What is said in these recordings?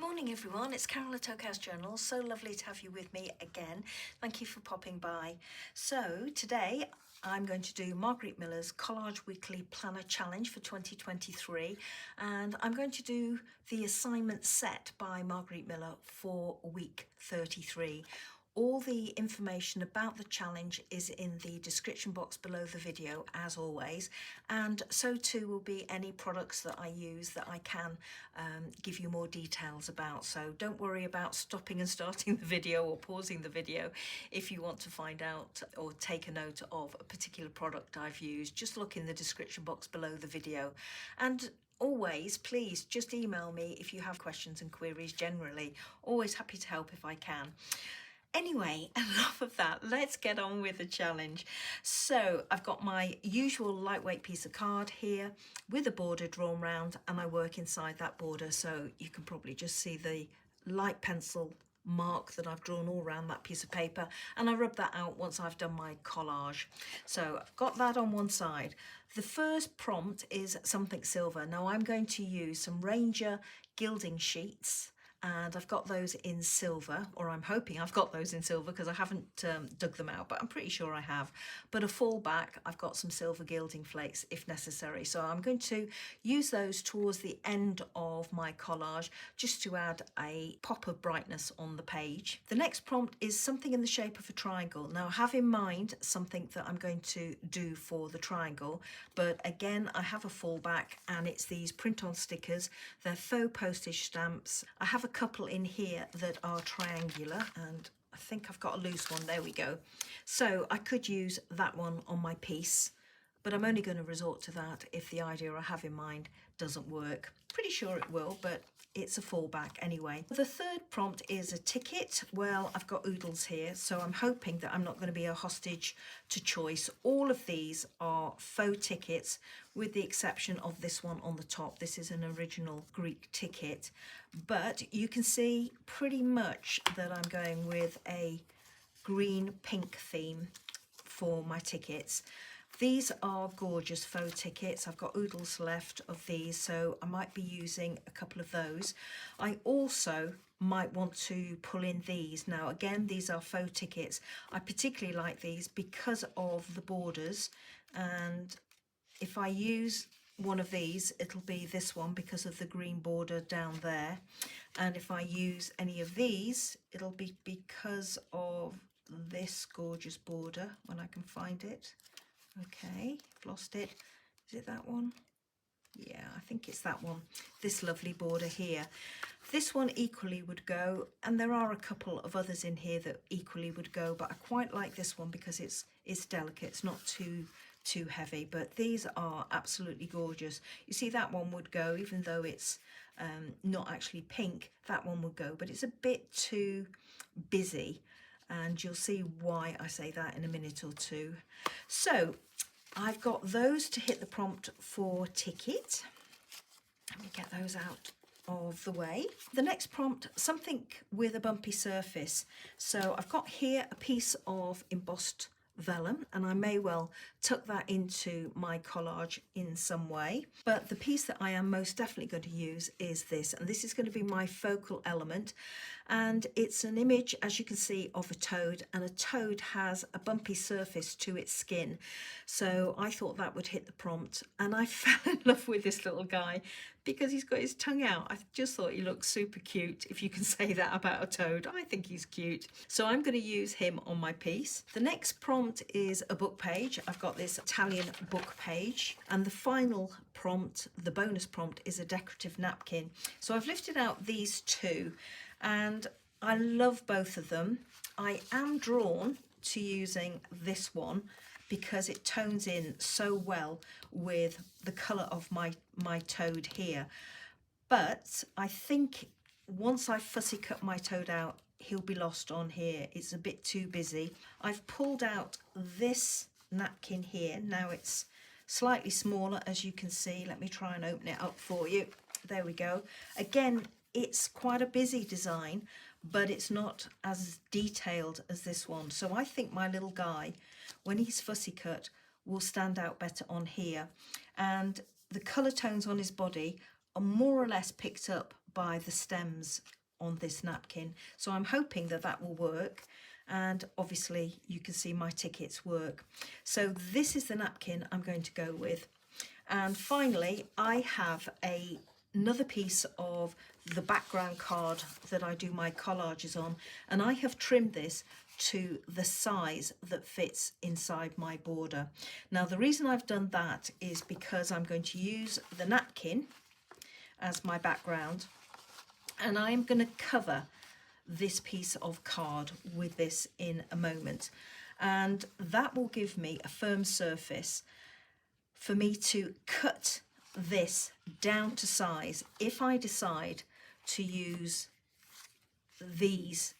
Morning everyone, it's Carol at Oak House Journal. So lovely to have you with me again. Thank you for popping by. So today I'm going to do Margarete Miller's Collage Weekly Planner Challenge for 2023, and I'm going to do the assignment set by Margarete Miller for week 33. All the information about the challenge is in the description box below the video, as always, and so too will be any products that I use that I can give you more details about. So don't worry about stopping and starting the video or pausing the video if you want to find out or take a note of a particular product I've used. Just look in the description box below the video. And always, please just email me if you have questions and queries generally. Always happy to help if I can. Anyway, enough of that. Let's get on with the challenge. So I've got my usual lightweight piece of card here with a border drawn round, and I work inside that border, so you can probably just see the light pencil mark that I've drawn all around that piece of paper, and I rub that out once I've done my collage. So I've got that on one side. The first prompt is something silver. Now I'm going to use some Ranger gilding sheets, and I've got those in silver, or I'm hoping I've got those in silver because I haven't dug them out, but I'm pretty sure I have. But a fallback, I've got some silver gilding flakes if necessary. So I'm going to use those towards the end of my collage just to add a pop of brightness on the page. The next prompt is something in the shape of a triangle. Now have in mind something that I'm going to do for the triangle, but again, I have a fallback, and it's these print-on stickers. They're faux postage stamps. I have a couple in here that are triangular, and I think I've got a loose one. There we go. So I could use that one on my piece, but I'm only going to resort to that if the idea I have in mind doesn't work. Pretty sure it will, but it's a fallback anyway. The third prompt is a ticket. Well, I've got oodles here, so I'm hoping that I'm not going to be a hostage to choice. All of these are faux tickets, with the exception of this one on the top. This is an original Greek ticket, but you can see pretty much that I'm going with a green-pink theme for my tickets. These are gorgeous faux tickets. I've got oodles left of these, so I might be using a couple of those. I also might want to pull in these. Now again, these are faux tickets. I particularly like these because of the borders, and if I use one of these, it'll be this one because of the green border down there, and if I use any of these, it'll be because of this gorgeous border when I can find it. Okay, I've lost it. Is it that one? Yeah, I think it's that one. This lovely border here. This one equally would go, and there are a couple of others in here that equally would go, but I quite like this one because it's delicate. It's not too heavy, but these are absolutely gorgeous. You see, that one would go, even though it's not actually pink, that one would go, but it's a bit too busy. And you'll see why I say that in a minute or two. So I've got those to hit the prompt for ticket. Let me get those out of the way. The next prompt, something with a bumpy surface. So I've got here a piece of embossed vellum, and I may well tuck that into my collage in some way, but the piece that I am most definitely going to use is this, and this is going to be my focal element, and it's an image, as you can see, of a toad, and a toad has a bumpy surface to its skin, so I thought that would hit the prompt, and I fell in love with this little guy because he's got his tongue out. I just thought he looked super cute, if you can say that about a toad. I think he's cute. So I'm going to use him on my piece. The next prompt is a book page. I've got this Italian book page, and the final prompt, the bonus prompt, is a decorative napkin. So I've lifted out these two, and I love both of them. I am drawn to using this one because it tones in so well with the colour of my toad here. But I think once I fussy cut my toad out, he'll be lost on here. It's a bit too busy. I've pulled out this napkin here. Now it's slightly smaller, as you can see. Let me try and open it up for you. There we go. Again, it's quite a busy design, but it's not as detailed as this one. So I think my little guy, when he's fussy cut, will stand out better on here. And the colour tones on his body are more or less picked up by the stems on this napkin. So I'm hoping that that will work. And obviously you can see my tickets work. So this is the napkin I'm going to go with. And finally, I have another piece of the background card that I do my collages on, and I have trimmed this to the size that fits inside my border. Now the reason I've done that is because I'm going to use the napkin as my background, and I'm going to cover this piece of card with this in a moment, and that will give me a firm surface for me to cut this down to size if I decide to use these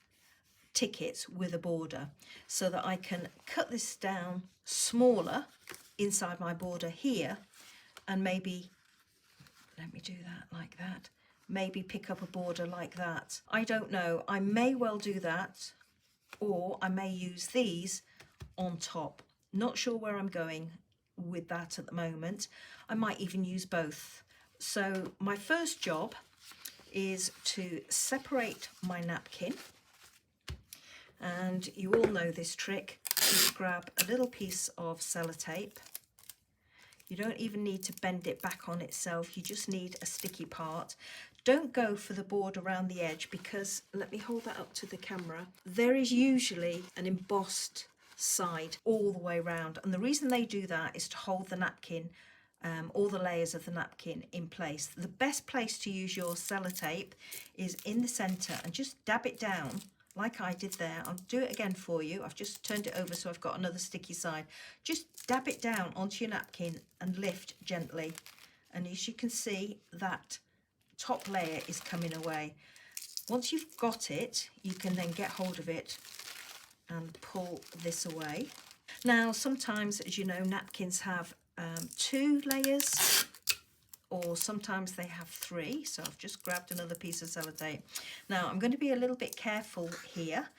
tickets with a border, so that I can cut this down smaller inside my border here, and maybe, let me do that like that, maybe pick up a border like that. I don't know, I may well do that, or I may use these on top. Not sure where I'm going with that at the moment. I might even use both. So my first job is to separate my napkin, and you all know this trick. Just grab a little piece of sellotape. You don't even need to bend it back on itself, you just need a sticky part. Don't go for the board around the edge, because, let me hold that up to the camera, there is usually an embossed side all the way around, and the reason they do that is to hold the napkin, all the layers of the napkin in place. The best place to use your sellotape is in the centre, and just dab it down like I did there. I'll do it again for you. I've just turned it over so I've got another sticky side. Just dab it down onto your napkin and lift gently, and as you can see, that top layer is coming away. Once you've got it, you can then get hold of it and pull this away. Now sometimes, as you know, napkins have 2 layers, or sometimes they have 3, so I've just grabbed another piece of sellotape. Now I'm going to be a little bit careful here,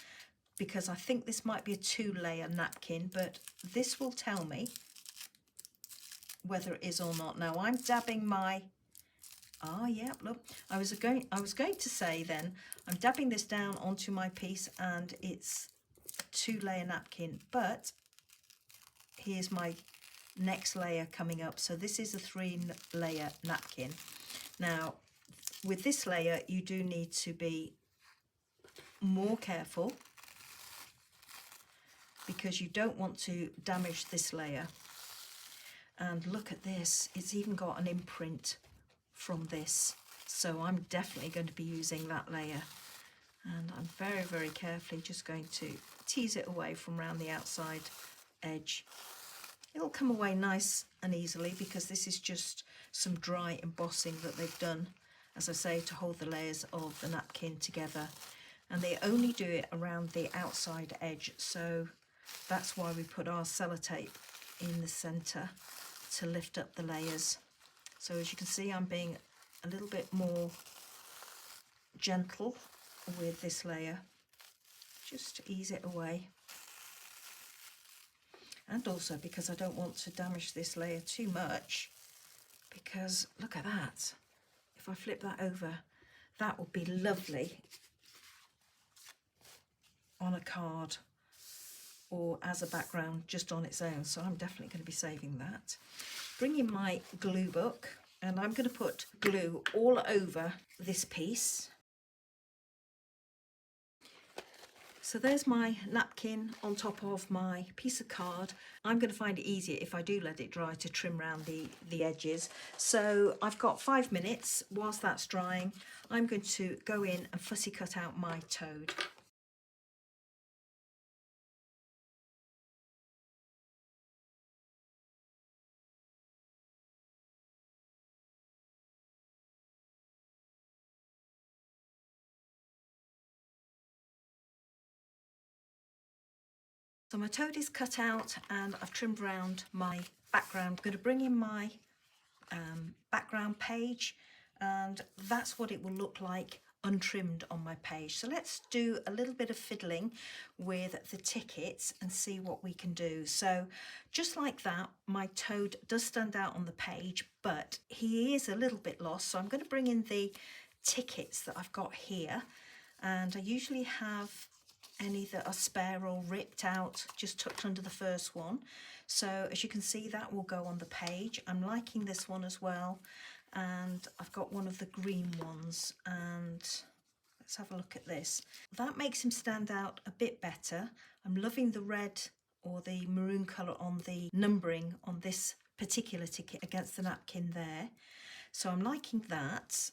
because I think this might be a 2-layer napkin, but this will tell me whether it is or not. Now I'm dabbing my, yeah, look, I was going to say then, I'm dabbing this down onto my piece and it's a 2-layer napkin, but here's my next layer coming up. So this is a 3-layer napkin. Now with this layer you do need to be more careful, because you don't want to damage this layer. And look at this, it's even got an imprint from this, so I'm definitely going to be using that layer, and I'm very, very carefully just going to tease it away from around the outside edge. It'll come away nice and easily, because this is just some dry embossing that they've done, as I say, to hold the layers of the napkin together, and they only do it around the outside edge, so that's why we put our sellotape in the centre to lift up the layers. So as you can see, I'm being a little bit more gentle with this layer, just to ease it away. And also because I don't want to damage this layer too much, because look at that. If I flip that over, that would be lovely on a card or as a background just on its own. So I'm definitely going to be saving that. Bring in my glue book, and I'm going to put glue all over this piece. So there's my napkin on top of my piece of card. I'm going to find it easier if I do let it dry to trim around the edges. So I've got 5 minutes. Whilst that's drying, I'm going to go in and fussy cut out my toad. So my toad is cut out and I've trimmed around my background. I'm going to bring in my background page, and that's what it will look like untrimmed on my page. So let's do a little bit of fiddling with the tickets and see what we can do. So just like that, my toad does stand out on the page, but he is a little bit lost. So I'm going to bring in the tickets that I've got here, and I usually have any that are spare or ripped out just tucked under the first one. So as you can see, that will go on the page. I'm liking this one as well, and I've got one of the green ones, and let's have a look at this. That makes him stand out a bit better. I'm loving the red or the maroon colour on the numbering on this particular ticket against the napkin there. So I'm liking that.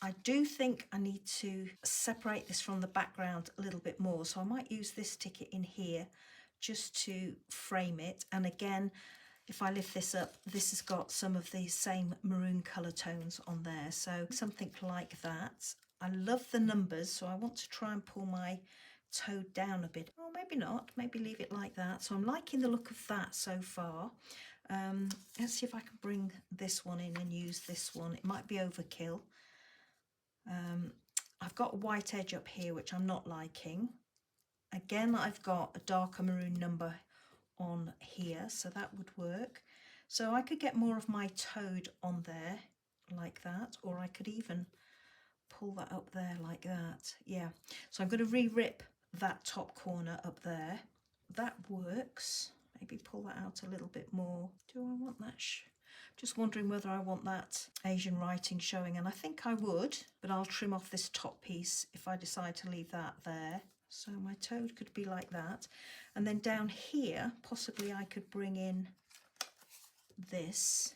I do think I need to separate this from the background a little bit more, so I might use this ticket in here just to frame it. And again, if I lift this up, this has got some of the same maroon colour tones on there, so something like that. I love the numbers, so I want to try and pull my toad down a bit. Or maybe not, maybe leave it like that. So I'm liking the look of that so far. Let's see if I can bring this one in and use this one. It might be overkill. I've got a white edge up here which I'm not liking. Again, I've got a darker maroon number on here, so that would work. So I could get more of my toad on there like that, or I could even pull that up there like that. Yeah, so I'm going to re-rip that top corner up there. That works. Maybe pull that out a little bit more. Do I want that? Just wondering whether I want that Asian writing showing, and I think I would, but I'll trim off this top piece if I decide to leave that there. So my toad could be like that. And then down here, possibly I could bring in this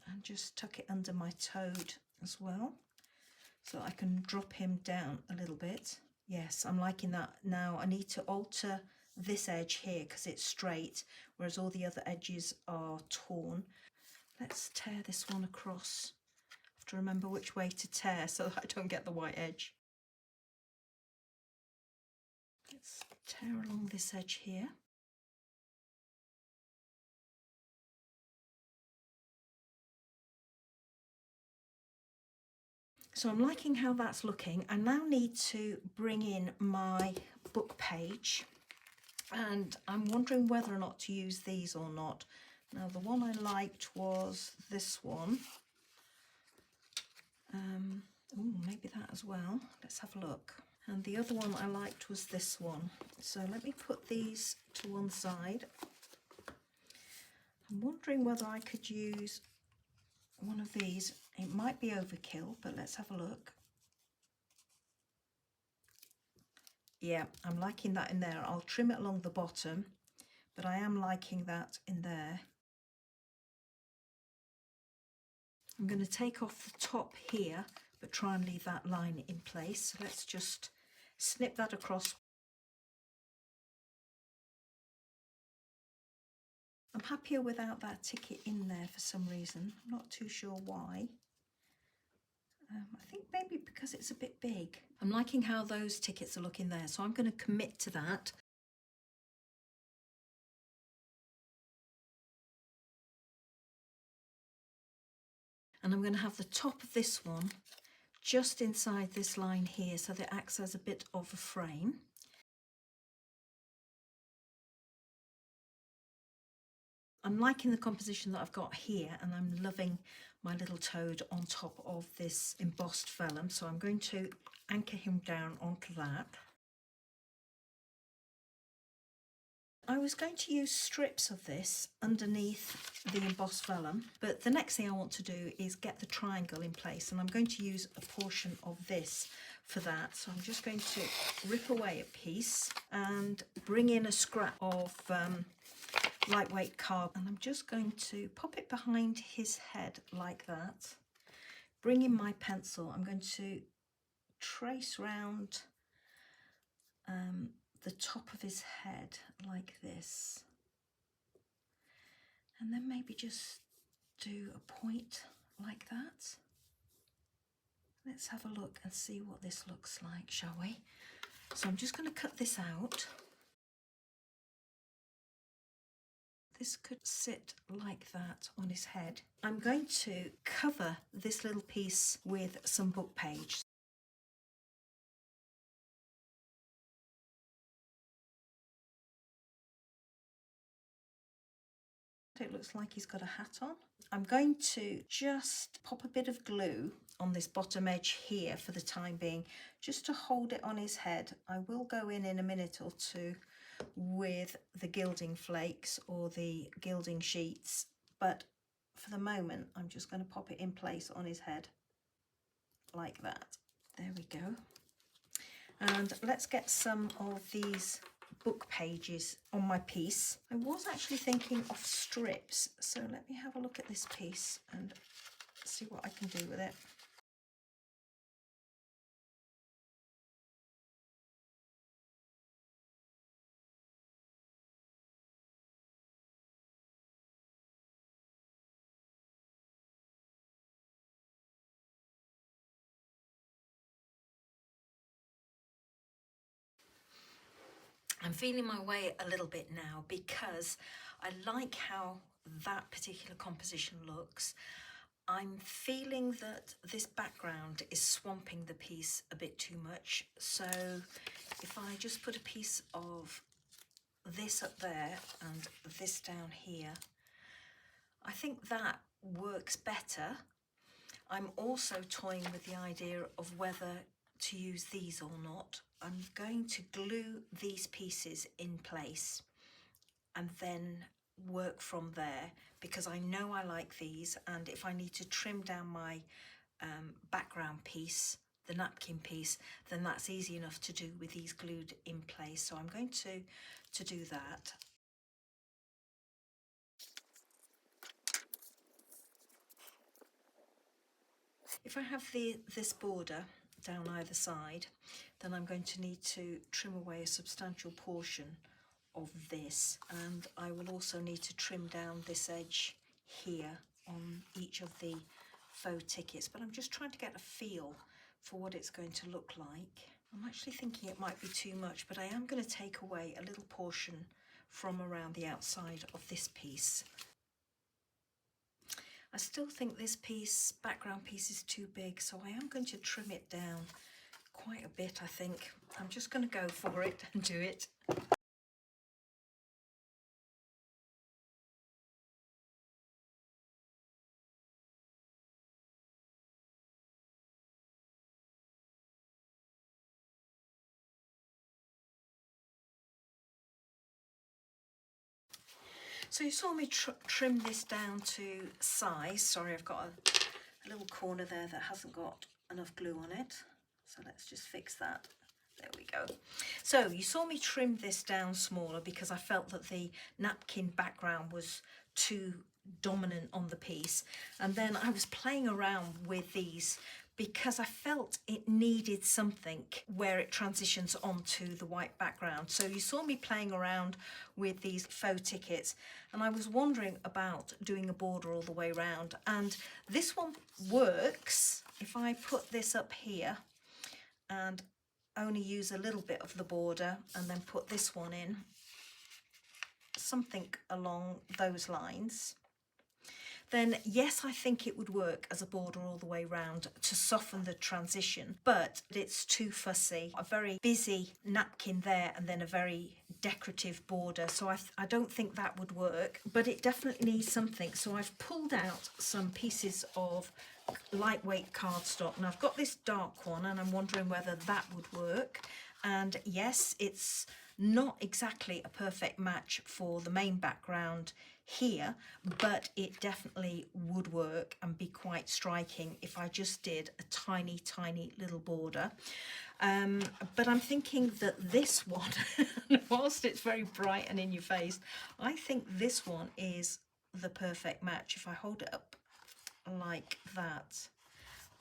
and just tuck it under my toad as well, so I can drop him down a little bit. Yes, I'm liking that. Now I need to alter this edge here because it's straight, whereas all the other edges are torn. Let's tear this one across. I have to remember which way to tear so that I don't get the white edge. Let's tear along this edge here. So I'm liking how that's looking. I now need to bring in my book page, and I'm wondering whether or not to use these or not. Now the one I liked was this one. Oh, maybe that as well. Let's have a look. And the other one I liked was this one. So let me put these to one side. I'm wondering whether I could use one of these. It might be overkill, but let's have a look. Yeah, I'm liking that in there. I'll trim it along the bottom, but I am liking that in there. I'm going to take off the top here, but try and leave that line in place. So let's just snip that across. I'm happier without that ticket in there for some reason. I'm not too sure why. I think maybe because it's a bit big. I'm liking how those tickets are looking there, so I'm going to commit to that. And I'm going to have the top of this one just inside this line here, so that it acts as a bit of a frame. I'm liking the composition that I've got here, and I'm loving my little toad on top of this embossed vellum, so I'm going to anchor him down onto that. I was going to use strips of this underneath the embossed vellum, but the next thing I want to do is get the triangle in place, and I'm going to use a portion of this for that. So I'm just going to rip away a piece and bring in a scrap of lightweight card, and I'm just going to pop it behind his head like that. Bring in my pencil. I'm going to trace round the top of his head like this, and then maybe just do a point like that. Let's have a look and see what this looks like, shall we? So I'm just going to cut this out. This could sit like that on his head. I'm going to cover this little piece with some book page. It looks like he's got a hat on. I'm going to just pop a bit of glue on this bottom edge here for the time being, just to hold it on his head. I will go in a minute or two with the gilding flakes or the gilding sheets, but for the moment I'm just going to pop it in place on his head like that. There we go. And let's get some of these book pages on my piece. I was actually thinking of strips, so let me have a look at this piece and see what I can do with it. I'm feeling my way a little bit now because I like how that particular composition looks. I'm feeling that this background is swamping the piece a bit too much. So if I just put a piece of this up there and this down here, I think that works better. I'm also toying with the idea of whether to use these or not. I'm going to glue these pieces in place and then work from there, because I know I like these, and if I need to trim down my background piece, the napkin piece, then that's easy enough to do with these glued in place. So I'm going to do that. If I have this border down either side, then I'm going to need to trim away a substantial portion of this, and I will also need to trim down this edge here on each of the faux tickets, but I'm just trying to get a feel for what it's going to look like. I'm actually thinking it might be too much, but I am going to take away a little portion from around the outside of this piece. I still think this piece, background piece, is too big, so I am going to trim it down quite a bit, I think. I'm just going to go for it and do it. So you saw me trim this down to size. Sorry, I've got a little corner there that hasn't got enough glue on it. So let's just fix that. There we go. So you saw me trim this down smaller because I felt that the napkin background was too dominant on the piece. And then I was playing around with these because I felt it needed something where it transitions onto the white background. So you saw me playing around with these faux tickets, and I was wondering about doing a border all the way around. And this one works if I put this up here and only use a little bit of the border and then put this one in, something along those lines. Then yes, I think it would work as a border all the way round to soften the transition, but it's too fussy. A very busy napkin there and then a very decorative border, so I don't think that would work, but it definitely needs something. So I've pulled out some pieces of lightweight cardstock, and I've got this dark one, and I'm wondering whether that would work. And yes, it's not exactly a perfect match for the main background here, but it definitely would work and be quite striking if I just did a tiny little border. But I'm thinking that this one, whilst it's very bright and in your face, I think this one is the perfect match. If I hold it up like that,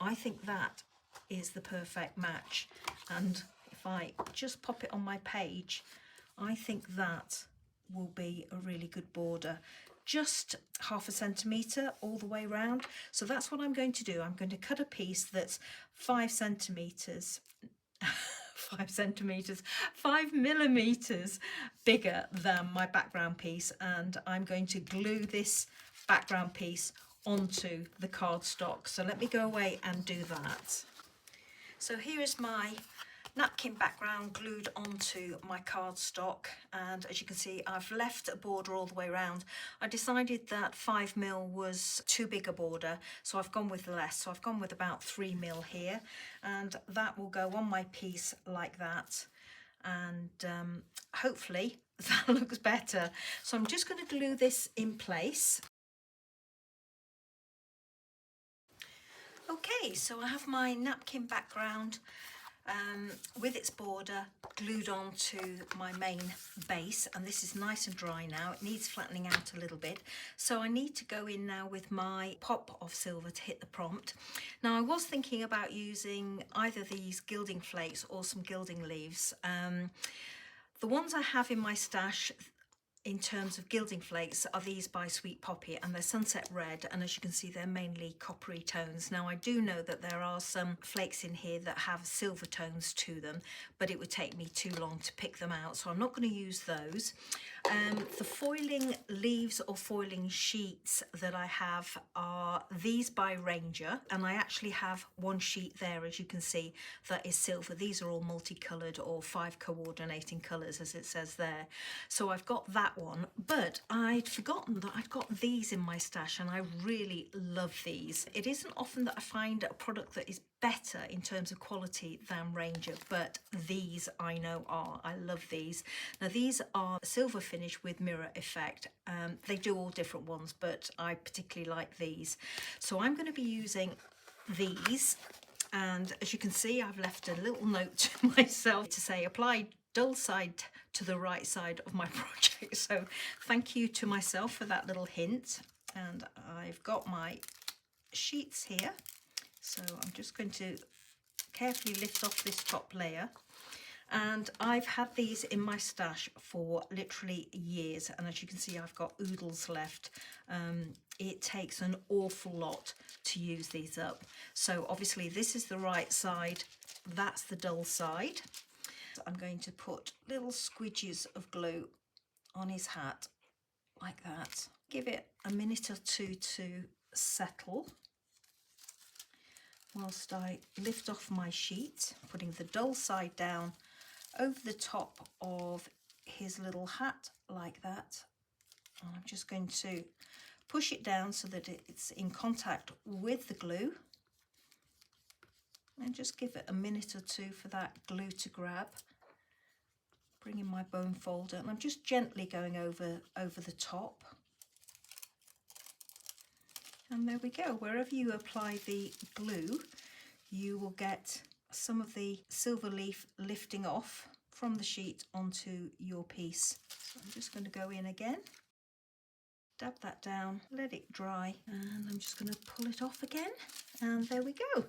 I think that is the perfect match. And if I just pop it on my page, I think that will be a really good border. Just 0.5 centimetre all the way around. So that's what I'm going to do. I'm going to cut a piece that's 5 centimetres 5 millimeters bigger than my background piece, and I'm going to glue this background piece onto the cardstock. So let me go away and do that. So here is my napkin background glued onto my cardstock, and as you can see I've left a border all the way around. I decided that 5mm was too big a border, so I've gone with less. So I've gone with about 3mm here, and that will go on my piece like that, and hopefully that looks better. So I'm just going to glue this in place. Okay, so I have my napkin background with its border glued onto my main base, and this is nice and dry now. It needs flattening out a little bit, so I need to go in now with my pop of silver to hit the prompt. Now I was thinking about using either these gilding flakes or some gilding leaves. The ones I have in my stash in terms of gilding flakes are these by Sweet Poppy, and they're sunset red, and as you can see they're mainly coppery tones. Now I do know that there are some flakes in here that have silver tones to them, but it would take me too long to pick them out, so I'm not going to use those. The foiling leaves or foiling sheets that I have are these by Ranger, and I actually have one sheet there, as you can see, that is silver. These are all multicoloured, or 5 coordinating colours as it says there. So I've got that one, but I'd forgotten that I've got these in my stash, and I really love these. It isn't often that I find a product that is better in terms of quality than Ranger, but these I know are. I love these. Now these are silver finish with mirror effect. They do all different ones, but I particularly like these. So I'm going to be using these, and as you can see I've left a little note to myself to say apply dull side to the right side of my project. So thank you to myself for that little hint. And I've got my sheets here, so I'm just going to carefully lift off this top layer. And I've had these in my stash for literally years, and as you can see I've got oodles left. It takes an awful lot to use these up. So obviously this is the right side, that's the dull side. I'm going to put little squidges of glue on his hat like that. Give it a minute or two to settle whilst I lift off my sheet, putting the dull side down over the top of his little hat like that. And I'm just going to push it down so that it's in contact with the glue, and just give it a minute or two for that glue to grab. Bring in my bone folder, and I'm just gently going over the top. And there we go. Wherever you apply the glue, you will get some of the silver leaf lifting off from the sheet onto your piece. So I'm just going to go in again, dab that down, let it dry, and I'm just going to pull it off again, and there we go.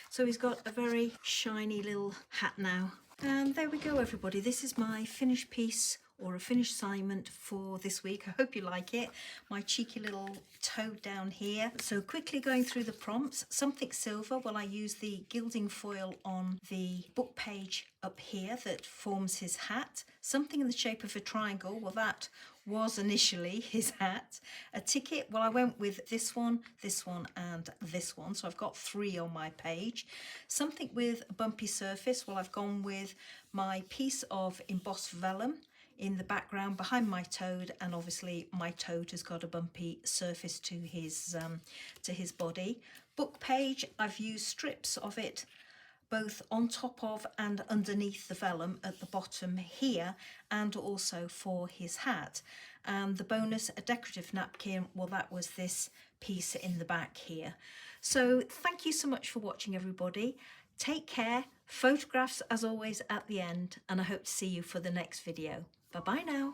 So he's got a very shiny little hat now. And there we go, everybody. This is my finished piece, or a finished assignment for this week. I hope you like it. My cheeky little toad down here. So quickly going through the prompts. Something silver. Well, I use the gilding foil on the book page up here that forms his hat. Something in the shape of a triangle. Well, that was initially his hat. A ticket, well, I went with this one, and this one, so I've got 3 on my page. Something with a bumpy surface, well, I've gone with my piece of embossed vellum in the background behind my toad, and obviously my toad has got a bumpy surface to his body. Book page, I've used strips of it both on top of and underneath the vellum at the bottom here, and also for his hat. And the bonus, a decorative napkin, well, that was this piece in the back here. So thank you so much for watching, everybody. Take care. Photographs as always at the end, and I hope to see you for the next video. Bye bye now.